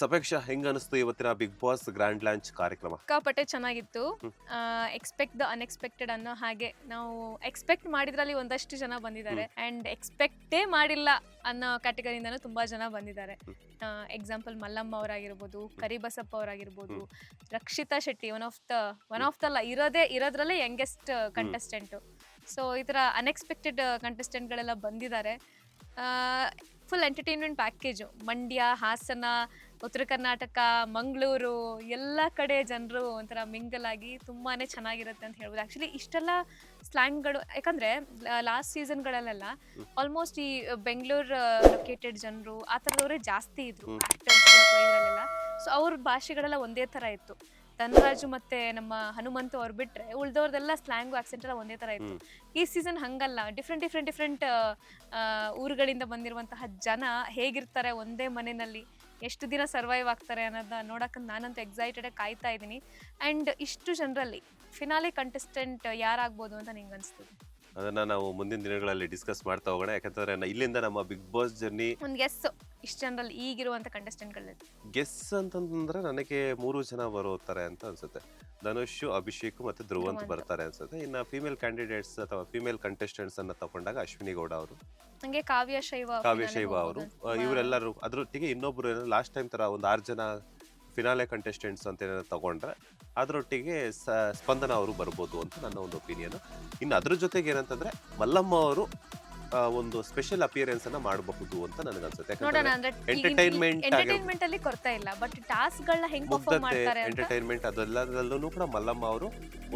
ಅಪೇಕ್ಷಾ, ಹೆಂಗ ಅನಿಸ್ತು ಇವತ್ತಿನ ಬಿಗ್ ಬಾಸ್ ಗ್ರ್ಯಾಂಡ್ ಲಾಂಚ್ ಕಾರ್ಯಕ್ರಮ? ಸಿಕ್ಕಾಪಟ್ಟೆ ಚೆನ್ನಾಗಿತ್ತು. ಎಕ್ಸ್ಪೆಕ್ಟ್ ದ ಅನ್ಎಕ್ಸ್ಪೆಕ್ಟೆಡ್ ಅನ್ನೋ ಹಾಗೆ ನಾವು ಎಕ್ಸ್ಪೆಕ್ಟ್ ಮಾಡಿದ್ರಲ್ಲಿ ಒಂದಷ್ಟು ಜನ ಬಂದಿದ್ದಾರೆ ಅಂಡ್ ಎಕ್ಸ್ಪೆಕ್ಟೇ ಮಾಡಿಲ್ಲ ಅನ್ನೋ ಕ್ಯಾಟಗರಿಯಿಂದನೂ ತುಂಬಾ ಜನ ಬಂದಿದ್ದಾರೆ. ಎಕ್ಸಾಂಪಲ್ ಮಲ್ಲಮ್ಮ ಅವರಾಗಿರ್ಬೋದು, ಕರಿಬಸಪ್ಪ ಅವರಾಗಿರ್ಬೋದು, Rakshita Shetty one of the ಇರೋದ್ರಲ್ಲೇ ಯಂಗೆಸ್ಟ್ ಕಂಟೆಸ್ಟೆಂಟ್. ಸೊ ಈ ಥರ ಅನ್ಎಕ್ಸ್ಪೆಕ್ಟೆಡ್ ಕಂಟೆಸ್ಟೆಂಟ್ಗಳೆಲ್ಲ ಬಂದಿದ್ದಾರೆ. Full entertainment package. Mandya, Hassan, Uttara Karnataka, Mangaluru ಎಲ್ಲ ಕಡೆ ಜನರು ಒಂಥರ ಮಿಂಗಲ್ ಆಗಿ ತುಂಬಾ ಚೆನ್ನಾಗಿರುತ್ತೆ ಅಂತ ಹೇಳ್ಬೋದು. ಆ್ಯಕ್ಚುಲಿ ಇಷ್ಟೆಲ್ಲ ಸ್ಲ್ಯಾಂಗ್ಗಳು, ಯಾಕಂದರೆ ಲಾಸ್ಟ್ ಸೀಸನ್ಗಳಲ್ಲೆಲ್ಲ ಆಲ್ಮೋಸ್ಟ್ ಈ ಬೆಂಗಳೂರು ಲೊಕೇಟೆಡ್ ಜನರು ಆ ಥರದವರೇ ಜಾಸ್ತಿ ಇದ್ರು ಆ್ಯಕ್ಟರ್ಸ್ ಇದರಲ್ಲೆಲ್ಲ. ಸೊ ಅವ್ರ ಭಾಷೆಗಳೆಲ್ಲ ಒಂದೇ ಥರ ಇತ್ತು. ಧನರಾಜು ಮತ್ತೆ ನಮ್ಮ ಹನುಮಂತು ಅವ್ರು ಬಿಟ್ರೆ ಉಳ್ದವ್ರದೆಲ್ಲ ಸ್ಲ್ಯಾಂಗು ಆಕ್ಸೆಂಟ್ ಎಲ್ಲ ಒಂದೇ ಥರ ಇತ್ತು. ಈ ಸೀಸನ್ ಹಂಗಲ್ಲ. ಡಿಫ್ರೆಂಟ್ ಊರುಗಳಿಂದ ಬಂದಿರುವಂತಹ ಜನ ಹೇಗಿರ್ತಾರೆ ಒಂದೇ ಮನೆಯಲ್ಲಿ, ಎಷ್ಟು ದಿನ ಸರ್ವೈವ್ ಆಗ್ತಾರೆ ಅನ್ನೋದನ್ನ ನೋಡೋಕ್ಕಂತ ನಾನಂತೂ ಎಕ್ಸೈಟೆಡ್ ಆಗಿ ಕಾಯ್ತಾ ಇದ್ದೀನಿ. ಆ್ಯಂಡ್ ಇಷ್ಟು ಜನರಲ್ಲಿ ಫಿನಾಲೆ ಕಂಟೆಸ್ಟೆಂಟ್ ಯಾರಾಗ್ಬೋದು ಅಂತ ನಿಂಗೆ ಅನಿಸ್ತದೆ? ಅದನ್ನ ನಾವು ಮುಂದಿನ ದಿನಗಳಲ್ಲಿ ಡಿಸ್ಕಸ್ ಮಾಡ್ತಾ ಹೋಗೋಣ. ಯಾಕಂತಂದ್ರೆ ಇಲ್ಲಿಂದ ನಮ್ಮ ಬಿಗ್ ಬಾಸ್ ಜರ್ನಿ ಒಂದು ಗೆಸ್ ಇಷ್ಟು ಜನರಲ್ಲಿ ಈಗಿರುವಂಥ ಕಂಟೆಸ್ಟೆಂಟ್ಗಳಲ್ಲಿ ಗೆಸ್ ಅಂತಂದ್ರೆ ನನಗೆ 3 ಜನ ಬರುತ್ತಾರೆ ಅಂತ ಅನ್ಸುತ್ತೆ. ಧನುಷ್, ಅಭಿಷೇಕ್ ಮತ್ತೆ ಧ್ರುವಂತ್ ಬರ್ತಾರೆ ಅನ್ಸುತ್ತೆ. ಇನ್ನು ಫೀಮೇಲ್ ಕ್ಯಾಂಡಿಡೇಟ್ಸ್ ಅಥವಾ ಫೀಮೇಲ್ ಕಂಟೆಸ್ಟೆಂಟ್ಸ್ ಅನ್ನ ತಗೊಂಡಾಗ ಅಶ್ವಿನಿ ಗೌಡ ಅವರು, ನಂಗೆ ಕಾವ್ಯ ಶೈವ ಅವರು, ಇವರೆಲ್ಲರೂ ಅದರೊಟ್ಟಿಗೆ ಇನ್ನೊಬ್ರು ಲಾಸ್ಟ್ ಟೈಮ್ ತರ ಒಂದು 6 ಜನ ಫಿನಾಲೆ ಕಂಟೆಸ್ಟೆಂಟ್ಸ್ ಅಂತ ಏನಾದ್ರು ತಗೊಂಡ್ರೆ ಅದರೊಟ್ಟಿಗೆ ಸ್ಪಂದನ ಅವರು ಬರ್ಬೋದು ಅಂತ ನನ್ನ ಒಂದು ಒಪಿನಿಯನ್. ಇನ್ನು ಅದ್ರ ಜೊತೆಗೆ ಏನಂತಂದ್ರೆ ಮಲ್ಲಮ್ಮ ಅವರು ಒಂದು ಸ್ಪೆಷಲ್ ಅಪಿಯರೆನ್ಸ್ ಅನ್ನ ಮಾಡಬಹುದು ಅಂತ ನನಗೆ ಅನ್ಸುತ್ತೆ. ಎಂಟರ್ಟೈನ್ಮೆಂಟ್ ಅಲ್ಲಿ ಕೊರತೆ ಇಲ್ಲ, ಬಟ್ ಟಾಸ್ಕ್ ಗಳನ್ನ ಹೆಂಗ್ ಪರ್ಫಾರ್ಮ್ ಮಾಡ್ತಾರೆ ಅಂತ ಎಂಟರ್ಟೈನ್ಮೆಂಟ್ ಅದೆಲ್ಲದಲ್ಲೂ ಕೂಡ ಮಲ್ಲಮ್ಮ ಅವರು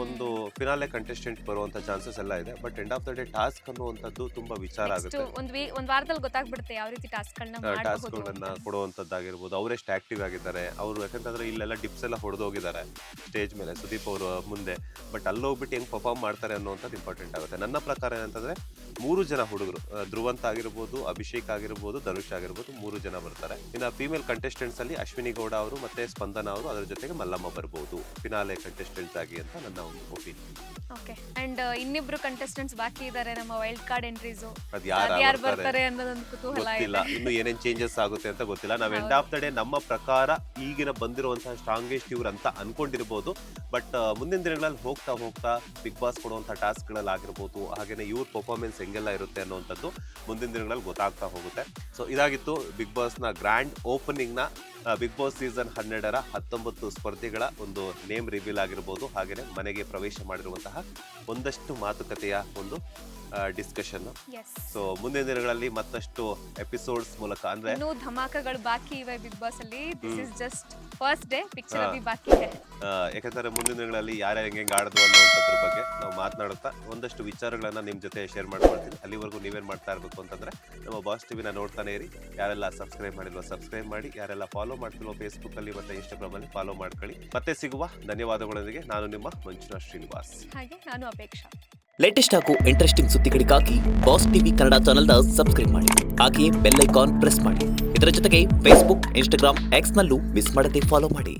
ಒಂದು ಫಿನಾಲೆ ಕಂಟೆಸ್ಟೆಂಟ್ ಬರುವಂತ ಚಾನ್ಸಸ್ ಎಲ್ಲ ಇದೆ. But end of the day task ಅನ್ನುವಂಥದ್ದು ತುಂಬಾ ವಿಚಾರ ಆಗುತ್ತೆ. ಒಂದ್ ವಾರದಲ್ಲಿ ಗೊತ್ತಾಗ್ಬಿಡುತ್ತೆ ಯಾವ ರೀತಿ ಟಾಸ್ಕ್ ಗಳನ್ನ ಕೊಡುವಂತದ್ದಾಗಿರ್ಬೋದು. ಅವರೆಷ್ಟು ಆಕ್ಟಿವ್ ಆಗಿದ್ದಾರೆ ಅವರು, ಯಾಕಂತಂದ್ರೆ ಇಲ್ಲೆಲ್ಲ ಟಿಪ್ಸ್ ಎಲ್ಲ ಹೊಡೆದೋಗಿದ್ದಾರೆ ಸ್ಟೇಜ್ ಮೇಲೆ ಸುದೀಪ್ ಅವರು ಮುಂದೆ. ಬಟ್ ಅಲ್ಲಿ ಹೋಗ್ಬಿಟ್ಟು ಹೆಂಗ್ ಪರ್ಫಾರ್ಮ್ ಮಾಡ್ತಾರೆ ಅನ್ನೋಂಥದ್ದು ಇಂಪಾರ್ಟೆಂಟ್ ಆಗುತ್ತೆ. ನನ್ನ ಪ್ರಕಾರ ಏನಂತಂದ್ರೆ 3 ಜನ ಹುಡುಗರು, ಧ್ರುವಂತ್ ಆಗಿರ್ಬೋದು, ಅಭಿಷೇಕ್ ಆಗಿರ್ಬೋದು, ಧನುಷ್ ಆಗಿರ್ಬೋದು, 3 ಜನ ಬರ್ತಾರೆ. ಇನ್ನು ಫೀಮೇಲ್ ಕಂಟೆಸ್ಟೆಂಟ್ಸ್ ಅಲ್ಲಿ ಅಶ್ವಿನಿ ಗೌಡ ಅವರು ಮತ್ತೆ ಸ್ಪಂದನ ಅವರು, ಅದರ ಜೊತೆಗೆ ಮಲ್ಲಮ್ಮ ಬರ್ಬೋದು ಫಿನಾಲೆ ಕಂಟೆಸ್ಟೆಂಟ್ಸ್ ಆಗಿ ಅಂತ ನನ್ನ ಒಂದು ಒಪಿನಿಯನ್. ಓಕೆ. ಅಂಡ್ ಇನ್ನಿಬ್ರು ಕಂಟೆಸ್ಟೆಂಟ್ಸ್ ಬಾಕಿ ಇದ್ದಾರೆ ನಮ್ಮ ವೈಲ್ಡ್ ಕಾರ್ಡ್ ಎಂಟ್ರೀಸ್. ಅದು ಯಾರು ಬರ್ತಾರೆ ಅನ್ನೋದೊಂದು ಕುತೂಹಲ ಗೊತ್ತಿಲ್ಲ. ಇನ್ನು ಏನೇನ್ ಚೇಂಜಸ್ ಆಗುತ್ತೆ ಅಂತ ಗೊತ್ತಿಲ್ಲ. ನಾವು ಎಂಡ್ ಆಫ್ ದ ಡೇ ನಮ್ಮ ಪ್ರಕಾರ ಈಗಿನ ಬಂದಿರುವಂತಹ ಸ್ಟ್ರಾಂಗೆಸ್ಟ್ ಇವ್ರು ಅಂತ ಅನ್ಕೊಂಡಿರ್ಬೋದು. ಬಟ್ ಮುಂದಿನ ದಿನಗಳಲ್ಲಿ ಹೋಗ್ತಾ ಬಿಗ್ ಬಾಸ್ ಕೊಡುವಂತಹ ಟಾಸ್ಕ್ ಗಳಲ್ಲಿ ಆಗಿರ್ಬೋದು, ಹಾಗೇನೆ ಇವ್ರ ಪರ್ಫಾರ್ಮೆನ್ಸ್ ಹೆಂಗೆಲ್ಲ ಇರುತ್ತೆ ಅನ್ನುವಂಥದ್ದು ಮುಂದಿನ ದಿನಗಳಲ್ಲಿ ಗೊತ್ತಾಗ್ತಾ ಹೋಗುತ್ತೆ. ಸೊ ಇದಾಗಿತ್ತು ಬಿಗ್ ಬಾಸ್ ನ ಗ್ರ್ಯಾಂಡ್ ಓಪನಿಂಗ್ ನ ಬಿಗ್ ಬಾಸ್ ಸೀಸನ್ 12ರ 19 ಸ್ಪರ್ಧಿಗಳ ಒಂದು ನೇಮ್ ರಿವೀಲ್ ಆಗಿರ್ಬೋದು, ಹಾಗೇನೆ ಮನೆಗೆ ಪ್ರವೇಶ ಮಾಡಿರುವಂತಹ ಒಂದಷ್ಟು ಮಾತುಕತೆಯ ಒಂದು ಡಿಸ್ಕಷನ್. ಸೊ ಮುಂದಿನ ದಿನಗಳಲ್ಲಿ ಮತ್ತಷ್ಟು ಎಪಿಸೋಡ್ಸ್ ಮೂಲಕ, ಅಂದ್ರೆ ಇನ್ನೂ ಧಮಾಕಗಳು ಬಾಕಿ ಇವೆ ಬಿಗ್ ಬಾಸ್ ಅಲ್ಲಿ. This is just first day, picture Abhi ಬಾಕಿ ಇದೆ. ಯಾಕಂದ್ರೆ ಮುಂದಿನ ದಿನಗಳಲ್ಲಿ ಯಾರ್ಯಾರು ಹೆಂಗೆ ಆಡೋದು ಅನ್ನೋದ್ರ ಬಗ್ಗೆ ನಾವು ಮಾತನಾಡುತ್ತಾ ಒಂದಷ್ಟು ವಿಚಾರಗಳನ್ನ ನಿಮ್ ಜೊತೆ ಶೇರ್ ಮಾಡ್ಕೊಳ್ತೀವಿ. ಅಲ್ಲಿವರೆಗೂ ನೀವೇನ್ ಮಾಡ್ತಾ ಇರಬೇಕು ಅಂತಂದ್ರೆ ನಮ್ಮ ಬಾಸ್ ಟಿವಿನ ನೋಡ್ತಾನೆ ಇರಿ. ಯಾರೆಲ್ಲ ಸಬ್ಸ್ಕ್ರೈಬ್ ಮಾಡಿಲ್ವೋ ಸಬ್ಸ್ಕ್ರೈಬ್ ಮಾಡಿ, ಯಾರೆಲ್ಲ ಫಾಲೋ ಮಾಡ್ತಿಲ್ವೋ ಫೇಸ್ಬುಕ್ ಅಲ್ಲಿ ಮತ್ತೆ ಇನ್ಸ್ಟಾಗ್ರಾಮ್ ಅಲ್ಲಿ ಫಾಲೋ ಮಾಡ್ಕೊಳ್ಳಿ. ಮತ್ತೆ ಸಿಗುವ. ಧನ್ಯವಾದಗಳೊಂದಿಗೆ ನಾನು ನಿಮ್ಮ ಮಂಜುನಾಥ್ ಶ್ರೀನಿವಾಸ್. ಹಾಗೆ ನಾನು ಅಪೇಕ್ಷಾ. ಲೇಟೆಸ್ಟ್ ಹಾಗೂ ಇಂಟ್ರೆಸ್ಟಿಂಗ್ ಸುದ್ದಿಗಳಿಗಾಗಿ ಬಾಸ್ ಟಿವಿ ಕನ್ನಡ ಚಾನೆಲ್ನ ಸಬ್ಸ್ಕ್ರೈಬ್ ಮಾಡಿ. ಹಾಗೆಯೇ ಬೆಲ್ ಐಕಾನ್ ಪ್ರೆಸ್ ಮಾಡಿ. ಇದರ ಜೊತೆಗೆ ಫೇಸ್ಬುಕ್, ಇನ್ಸ್ಟಾಗ್ರಾಮ್, ಎಕ್ಸ್ ನಲ್ಲೂ ಮಿಸ್ ಮಾಡದೆ ಫಾಲೋ ಮಾಡಿ.